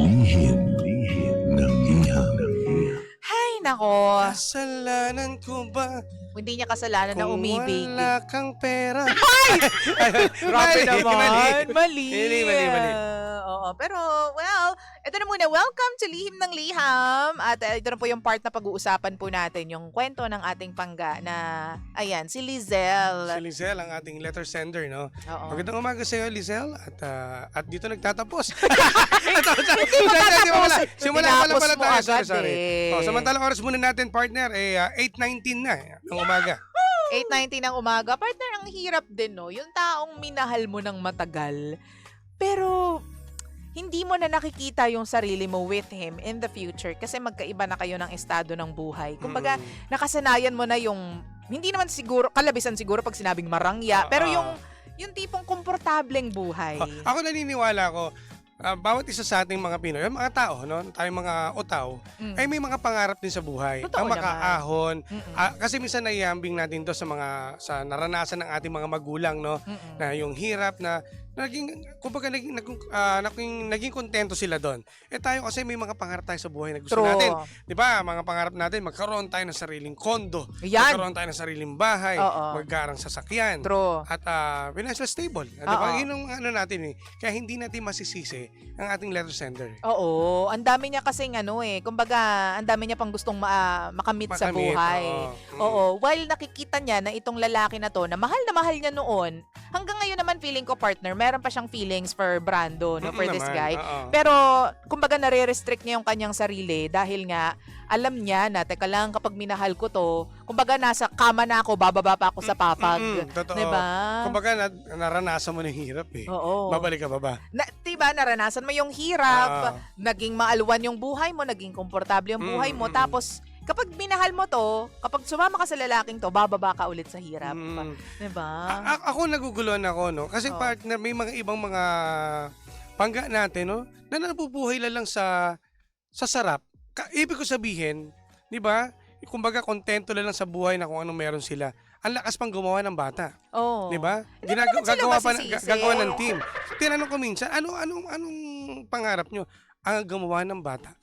ng liham. Hay nako, Kasalanan ko ba hindi niya kasalanan na kung umibig. wala kang pera? Grabe naman. Mali. Mali. Oo, pero well, ito na muna. Welcome to Lihim ng Liham. At ito na po yung part na pag-uusapan po natin, yung kwento ng ating pangga na, ayan, si Lizelle. Si Lizelle, ang ating letter sender, no? Oo. Magandang umaga sa iyo, Lizelle. At dito nagtatapos. Hindi mo tatapos. Simula pala tayo. Agad Sorry. eh. Samantalang oras muna natin, partner, 8:19 na ng umaga. 8:19 ng umaga. Partner, ang hirap din, no? Yung taong minahal mo ng matagal, pero hindi mo na nakikita yung sarili mo with him in the future kasi magkaiba na kayo ng estado ng buhay. Kumbaga, nakasanayan mo na yung, hindi naman siguro, kalabisan siguro pag sinabing marangya, pero yung tipong komportableng buhay. Ako naniniwala ko, bawat isa sa ating mga Pinoy, mga tao, no, tayong mga otaw, ay may mga pangarap din sa buhay. Totoo Ang makaahon. Mm-mm. Kasi minsan naiambing natin to sa naranasan ng ating mga magulang, no, na yung hirap na naging kontento sila doon. Tayo kasi may mga pangarap tayo sa buhay na gusto True. natin. 'Di ba? Mga pangarap natin, magkaroon tayo ng sariling kondo, Yan. magkaroon tayo ng sariling bahay, Oo. magkarang sasakyan. True. At financial stable. Di Oo. ba? Yun ang ano natin eh. Kaya hindi natin masisisi ang ating letter sender. Oo, ang dami niya kasing kumbaga, ang dami niya pang gustong makamit sa buhay. Oo, while nakikita niya na itong lalaki na to, na mahal niya noon, hanggang ngayon naman feeling ko, partner, meron pa siyang feelings for Brando, no, for this guy. Pero, kumbaga, nare-restrict niya yung kanyang sarili dahil nga, alam niya na, teka lang, kapag minahal ko to, kumbaga, nasa kama na ako, bababa pa ako sa papag. Totoo. Diba? Kumbaga, naranasan mo ng hirap eh. Oo. Babalik ka pa ba? Diba, naranasan mo yung hirap, naging maalwan yung buhay mo, naging komportable yung buhay mo, tapos, kapag minahal mo to, kapag sumama ka sa lalaking to, bababa ka ulit sa hirap. Diba? Ako naguguluhan ako, no? Kasi partner, may mga ibang mga pangga natin, no? Na nabubuhay lang sa sarap. Ibig ko sabihin, di ba? Kumbaga, kontento lang sa buhay na kung anong meron sila. Ang lakas pang gumawa ng bata. Oo. Di ba? Gagawa ng team. Tinanong ko minsan, anong pangarap nyo? Ang gumawa ng bata.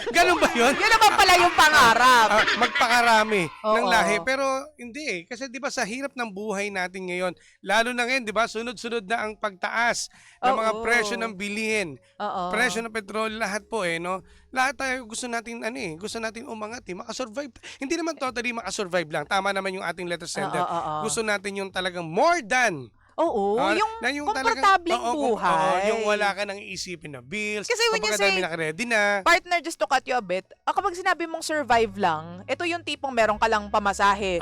Ganun ba yun? Yun naman pala yung pangarap. Magpakarami ng Oo. lahi. Pero hindi eh. Kasi di ba sa hirap ng buhay natin ngayon, lalo na ngayon, di ba, sunod-sunod na ang pagtaas ng mga presyo ng bilihin. Oo. Presyo ng petrol, lahat po eh, no? Lahat tayo gusto natin, gusto natin umangat eh, makasurvive. Hindi naman totally makasurvive lang. Tama naman yung ating letter sender. Gusto natin yung talagang more than. Oo, yung komportableng buhay. Yung wala ka nang iisipin na bills. Kasi when you say, naka-ready na. partner, just to cut you a bit, kapag sinabi mong survive lang, ito yung tipong meron ka lang pamasahe.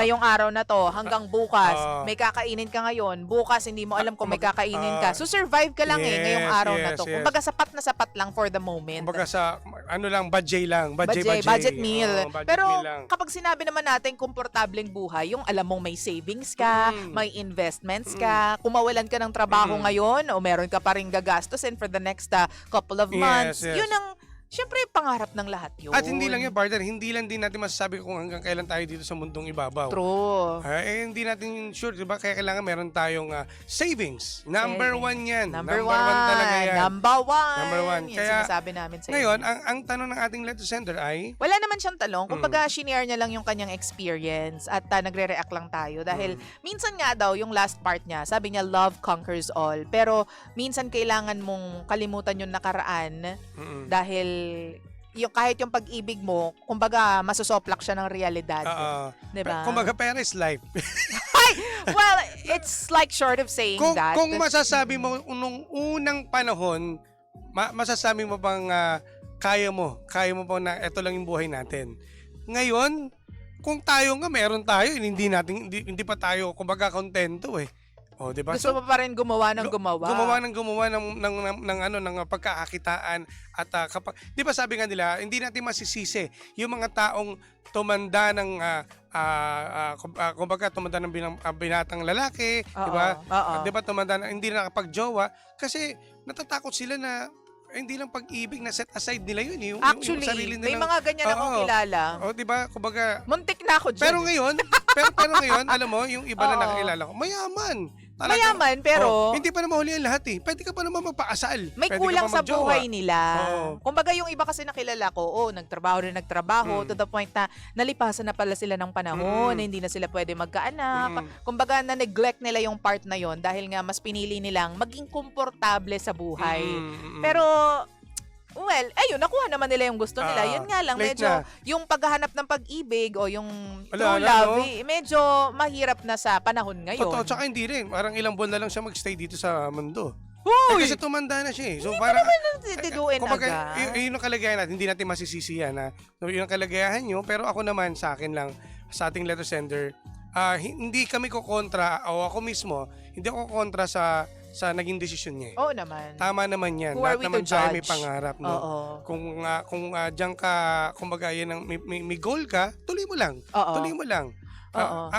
Ngayong araw na to, hanggang bukas, may kakainin ka ngayon, bukas hindi mo alam kung may kakainin ka. So survive ka lang ngayong araw na to. Kumbaga sapat na sapat lang for the moment. Kumbaga sa, budget lang. Budget meal. Pero meal lang. kapag sinabi naman natin komportableng buhay, yung alam mong may savings ka, may investments ka, kumawalan ka ng trabaho ngayon o meron ka pa rin gagastusin for the next couple of months. Yes. Yun ang, syempre, pangarap ng lahat yun. At hindi lang yun, partner, hindi lang din natin masasabi kung hanggang kailan tayo dito sa mundong ibabaw. True. Hindi natin sure, di ba? Kaya kailangan meron tayong savings. Number one yan. Number one talaga yan. Number one. Yan Kaya, sinasabi namin sa ngayon, ang tanong ng ating letter sender ay, wala naman siyang talong. Kumbaga, shinare niya lang yung kanyang experience at nagre-react lang tayo. Dahil minsan nga daw, yung last part niya, sabi niya, love conquers all. Pero minsan kailangan mong kalimutan yung nakaraan dahil yung kahit yung pag-ibig mo, kumbaga, masusoplak siya ng realidad. Diba? Kumbaga, pera is life. Well, it's like short of saying that. Kung masasabi mo, nung unang panahon, masasabi mo bang kaya mo pa na ito lang yung buhay natin. Ngayon, kung tayo nga meron tayo, hindi pa tayo kumbaga kontento eh. Oh, di ba? Gusto mo pa rin gumawa ng gumawa. Gumawa ng pagkakakitaan at kapag, di ba sabi nga nila, hindi natin masisisi yung mga taong tumanda ng kumbaga tumanda ng binatang lalaki, di ba? Di ba tumanda na hindi nakapagjowa kasi natatakot sila na hindi lang pag-ibig na set aside nila yun. Actually, yung sarili may mga ganyan akong kilala. Di ba? Kumbaga, muntik na ako dyan. pero ngayon, alam mo, yung iba na nakakilala ko, mayaman. Mayaman, pero hindi pa naman huli ang lahat eh. Pwede ka pa naman magpaasal. may Pwede ka kulang pa sa magjowa. buhay nila. Oo. Kumbaga yung iba kasi nakilala ko, nagtrabaho to the point na nalipasan na pala sila ng panahon, na hindi na sila pwede magkaanak. Kumbaga na-neglect nila yung part na yon dahil nga mas pinili nilang maging komportable sa buhay. Pero well, ayun, nakuha naman nila yung gusto nila. Yun nga lang, late medyo na. yung paghahanap ng pag-ibig o yung Wala true na, love, no? medyo mahirap na sa panahon ngayon. Totoo, tsaka hindi rin. Parang ilang buwan na lang siya magstay dito sa mundo. Huy! Kasi tumanda na siya eh. So parang, Diduin kumbaga, agad. yun ang kalagayan natin. Hindi natin masisisi yan. So, yun ang kalagayahan nyo. Pero ako naman, sa akin lang, sa ating letter sender, hindi kami ko kontra, o ako mismo, hindi ako kontra sa naging desisyon niya eh. Oo naman. Tama naman yan. Who are Lahat we naman to tayo may judge? pangarap. No? Oo. Kung diyan ka, kumbaga yan, may goal ka, tuloy mo lang. Oo. Tuloy mo lang. Oo.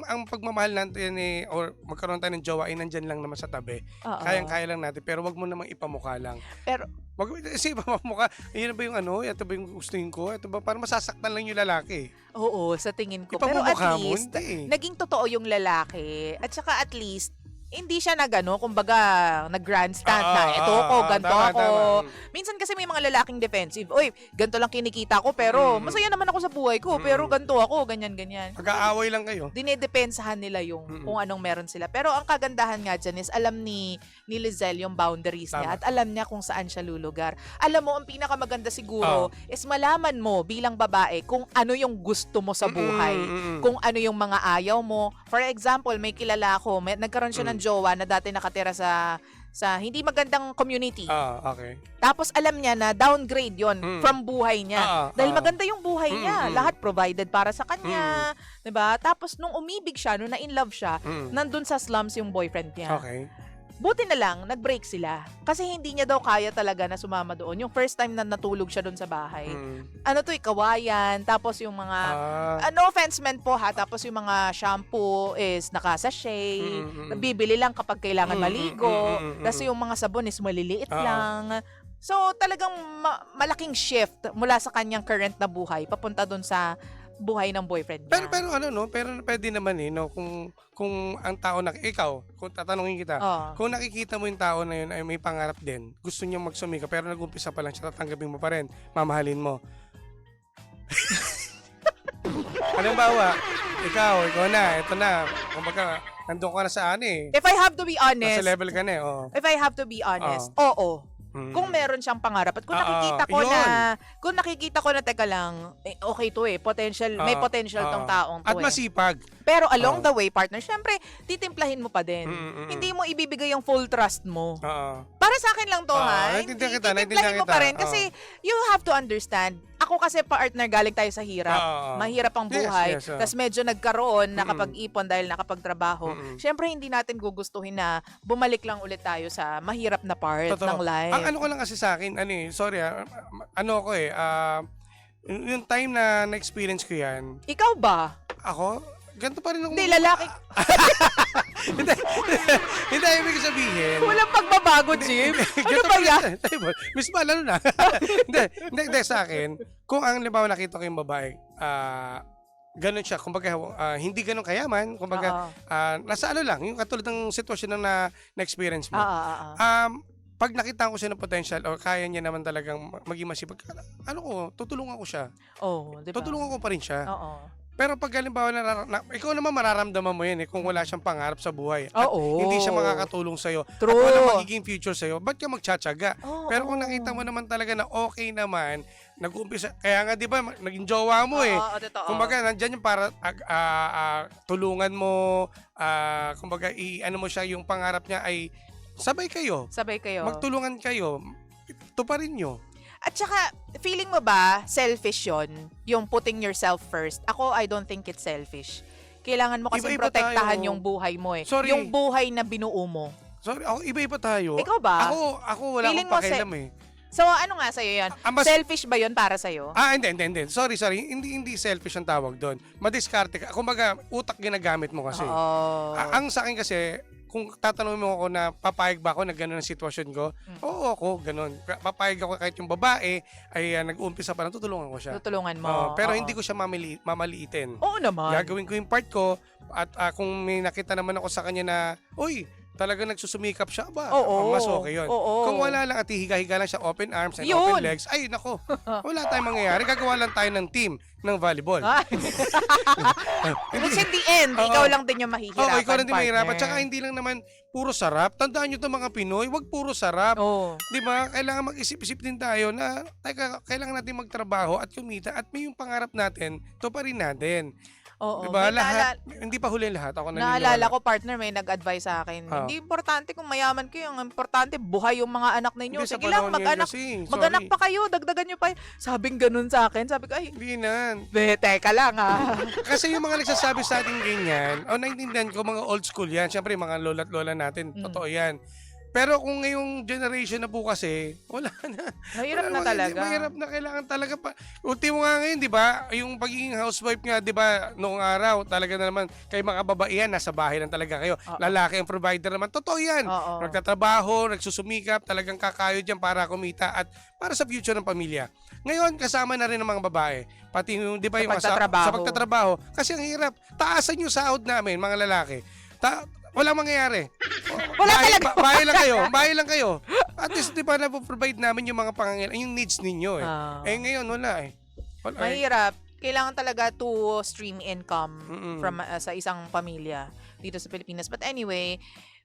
Ang pagmamahal natin eh, or magkaroon tayo ng jowa ay nandyan lang naman sa tabi. Oo. Kayang-kaya lang natin, pero wag mo namang ipamukha lang. Pero, Kasi ipamukha, ayun na ba yung ano, ito ba yung gustuhin ko? Ito ba, parang masasaktan lang yung lalaki. oo, sa tingin ko. Pero Ipamumukha at mo, least, hindi eh. naging totoo yung lalaki. At saka at least, hindi siya kumbaga, nag-grandstand na, ito ako, ganto tama, ako. tama. Minsan kasi may mga lalaking defensive, oy, ganto lang kinikita ko, pero masaya naman ako sa buhay ko, pero ganto ako, ganyan-ganyan. Pag-aaway lang kayo. Dinedepensahan nila yung kung anong meron sila. Pero ang kagandahan nga dyan is alam ni Lizelle yung boundaries niya Tama. at alam niya kung saan siya lulugar. Alam mo, ang pinakamaganda siguro is malaman mo bilang babae kung ano yung gusto mo sa buhay. Kung ano yung mga ayaw mo. For example, may kilala ako, nagkaroon siya ng jowa na dati nakatira sa hindi magandang community. Okay. Tapos alam niya na downgrade yon from buhay niya. Dahil maganda yung buhay niya. Lahat provided para sa kanya. 'Di ba? Tapos nung umibig siya, nung na-in love siya, nandun sa slums yung boyfriend niya. Okay. Buti na lang, nag-break sila. Kasi hindi niya daw kaya talaga na sumama doon. Yung first time na natulog siya doon sa bahay. Ano to, kawayan. Tapos yung mga, no offense man po ha, tapos yung mga shampoo is nakasachet. Bibili lang kapag kailangan maligo. Tapos yung mga sabon is maliliit lang. So talagang malaking shift mula sa kanyang current na buhay papunta doon sa buhay ng boyfriend niya. Pero ano no, pero pwede naman eh no kung ang tao na ikaw, kung tatanungin kita, kung nakikita mo yung tao na yun ay may pangarap din, gusto niya magsumika pero nag-umpisa pa lang siya, tatanggapin mo pa rin, mamahalin mo. Halimbawa, ikaw na, ito na, kumbaga, nandun ka na sa ano eh. If I have to be honest, Nasa level ka na eh, if I have to be honest, oo. Kung meron siyang pangarap at kung nakikita ko na teka lang, okay to eh, may potential tong taong to at masipag. Pero along the way, partner, syempre, titimplahin mo pa din. Hindi mo ibibigay yung full trust mo. Para sa akin lang to ha. Titimplahin mo pa rin kasi you have to understand. Ako kasi partner, galing tayo sa hirap. Mahirap ang buhay. Yes. Tapos medyo nagkaroon, nakapag-ipon dahil nakapagtrabaho. Syempre, hindi natin gugustuhin na bumalik lang ulit tayo sa mahirap na part ng life. Ang ano ko lang kasi sa akin, sorry ano ko eh, yung time na na-experience ko yan. Ikaw ba? Ako? Ganito pa rin ako. Hindi, lalaki. Hindi, ibig sabihin. Walang pagbabago, Jim. Ano ba yan? Miss Mal, ano na? Hindi, sa akin, kung ang libaw nakita ko yung babae, ganun siya, kumbaga, hindi ganun kayaman, kumbaga, nasa ano lang, yung katulad ng sitwasyon na na-experience mo. Pag nakita ko siya ng potential o kaya niya naman talagang maging masipag, tutulungan ko siya. Diba? Tutulungan ko pa rin siya. Pero pag halimbawa ikaw naman mararamdaman mo yan kung wala siyang pangarap sa buhay. At hindi siya makakatulong sa'yo. True. At wala magiging future sa'yo. Ba't ka magtsatsaga? Pero kung nakita mo naman talaga na okay naman, nag-uumpisa, kaya nga di ba, naging jowa mo Kumbaga, nandyan yung para tulungan mo, kumbaga, ano mo siya, yung pangarap niya ay sabay kayo. Magtulungan kayo. Tuparin nyo. At saka, feeling mo ba, selfish yon, yung putting yourself first? Ako, I don't think it's selfish. Kailangan mo kasi Iba-iba protektahan tayo. yung buhay mo Sorry. Yung buhay na binuo mo. Sorry, iba-iba tayo. Ikaw ba? Ako wala Feeling akong mo pakialam So, ano nga sa'yo yan? Selfish ba yon para sa'yo? Hindi. Sorry. Hindi selfish ang tawag doon. Madiskarte ka. Kumbaga, utak ginagamit mo kasi. Ang sa akin kasi, kung tatanungin mo ako na papayag ba ako na gano'n ang sitwasyon ko, oo ako, gano'n. Papayag ako kahit yung babae ay nag-uumpisa pa lang, tutulungan ko siya. Tutulungan mo. Pero Oo. hindi ko siya mamaliitin. Oo naman. Gagawin ko yung part ko at kung may nakita naman ako sa kanya na, uy, talagang nagsusumikap siya ba? Oo. Mas okay yun. Oo. Kung wala lang at hihiga-higa lang siya, open arms and Yun. open legs, ay nako, wala tayong mangyayari. Gagawa lang tayo ng team ng volleyball. Ay. Which in the end, Oo. ikaw lang din yung mahihirapan, Oo, ikaw lang din mahirapan. partner. Tsaka hindi lang naman puro sarap. Tandaan nyo ito mga Pinoy, wag puro sarap. Oo. Di ba? Kailangan mag-isip-isip din tayo na kailangan natin magtrabaho at kumita at may yung pangarap natin, to pa rin natin. Oo. Di ba? May Lahat, hindi pa huli lahat. Ako naalala ko, partner, may nag-advise sa akin. Oo. Hindi importante kung mayaman kayo. Ang importante, buhay yung mga anak ninyo. Hindi, sa Sige lang, panahon ngayon mag-anak. kasi, Mag-anak sorry. pa kayo, dagdagan nyo pa. Sabing ganun sa akin. Sabi ko, ay, Hindi na. teka lang ha. Kasi yung mga nagsasabi sa atin ganyan, naintindihan ko, mga old school yan. Siyempre, mga lola't lola natin, totoo yan. Pero kung ngayong generation na po kasi, wala na. Mahirap Wala na naman, talaga. Mahirap na, kailangan talaga pa. Ultimo nga ngayon, di ba? Yung pagiging housewife nga, di ba, noong araw, talaga na naman, kayo mga babaihan, nasa bahay lang talaga kayo. Oo. Lalaki ang provider naman. Totoo yan. Oo. Nagtatrabaho, nagsusumikap, talagang kakayod yan para kumita at para sa future ng pamilya. Ngayon, kasama na rin ng mga babae. Pati yung, di ba, Sa yung pagtatrabaho. sa pagtatrabaho. Kasi ang hirap. Taasan yung sahod namin, mga lalaki. Walang mangyayari. Wala talaga. Bahay lang kayo. At least, di ba, napoprovide namin yung mga pangangailangan, yung needs ninyo eh. Ngayon, wala eh. Wala, eh. Mahirap. Kailangan talaga to stream income Mm-mm. from sa isang pamilya dito sa Pilipinas. But anyway,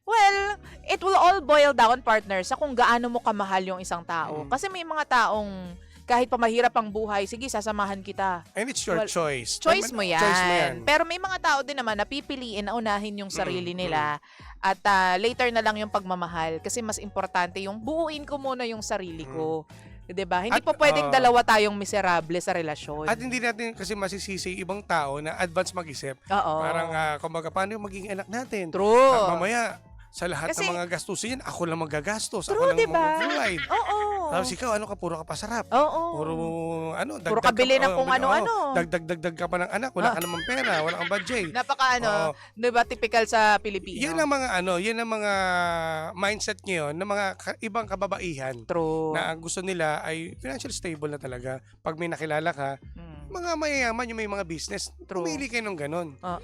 well, it will all boil down, partner, sa kung gaano mo kamahal yung isang tao. Kasi may mga taong kahit pa mahirap ang buhay, sige, sasamahan kita. And it's your choice. Choice mo yan. Choice mo yan. Pero may mga tao din naman na pipiliin na unahin yung sarili nila at later na lang yung pagmamahal kasi mas importante yung buuin ko muna yung sarili ko. 'Di ba? Hindi At, pa pwedeng dalawa tayong miserable sa relasyon. At hindi natin kasi masisisi ibang tao na advance mag-isip. Oo. Parang, kumbaga, paano yung magiging anak natin? True. Mamaya, sa lahat Kasi- ng mga gastusin yan, ako lang magagastos. Ako True, lang diba? mag-provide. Oo. Tapos ikaw, puro ka pasarap. Oo. Puro Puro kabili ng kung ano-ano. Dagdag ka pa ng anak, wala ka namang pera, wala kang budget. Napaka Oo. 'di ba, typical sa Pilipino. Yan ang mga mindset ngayon ng mga ibang kababaihan True. na ang gusto nila ay financial stable na talaga. Pag may nakilala ka, mga mayayaman yung may mga business, True. pumili kayo ng ganun. Oh.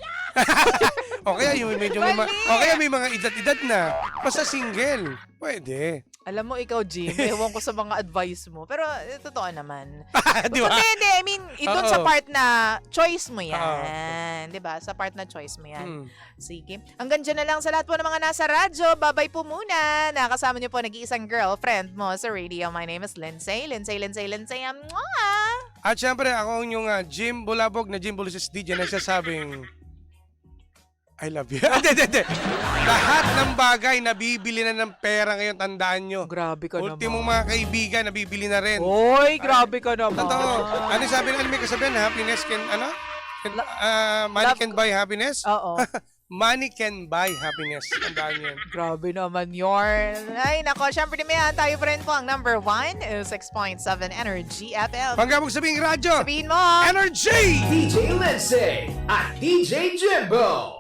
O kaya yung medyo may Mali! o kaya may mga edad-edad na, basta single. Pwede. Alam mo, ikaw, Jim, ewan ko sa mga advice mo. Pero, totoo naman. Di ba? Hindi. I mean, doon Oo. sa part na choice mo yan. Di ba? Sa part na choice mo yan. Sige. Hanggang dyan na lang sa lahat po ng mga nasa radyo. Babay po muna. Nakasama niyo po nag-iisang girlfriend mo sa radio. My name is Lindsay. Lindsay. At syempre, ako yung Jim Bulabog na Jim Bulusis DJ na nagsasabing, I love you. Hindi. Lahat ng bagay nabibili na ng pera ngayon, tandaan nyo. Grabe ka Ultimong naman. mga kaibigan, nabibili na rin. Oy, grabe ka naman. Totoo. Ano sabi na, may kasabihan, happiness can, money love- can buy happiness? Oo. Money can buy happiness. Tandaan yan. Grabe naman yun. Ay, nako. Siyempre naman, tayo pa rin po ang number 1 is 6.7 Energy FM. Panggabog sabing radyo. Sabihin mo. Energy! DJ Lindsay at DJ Jimbo.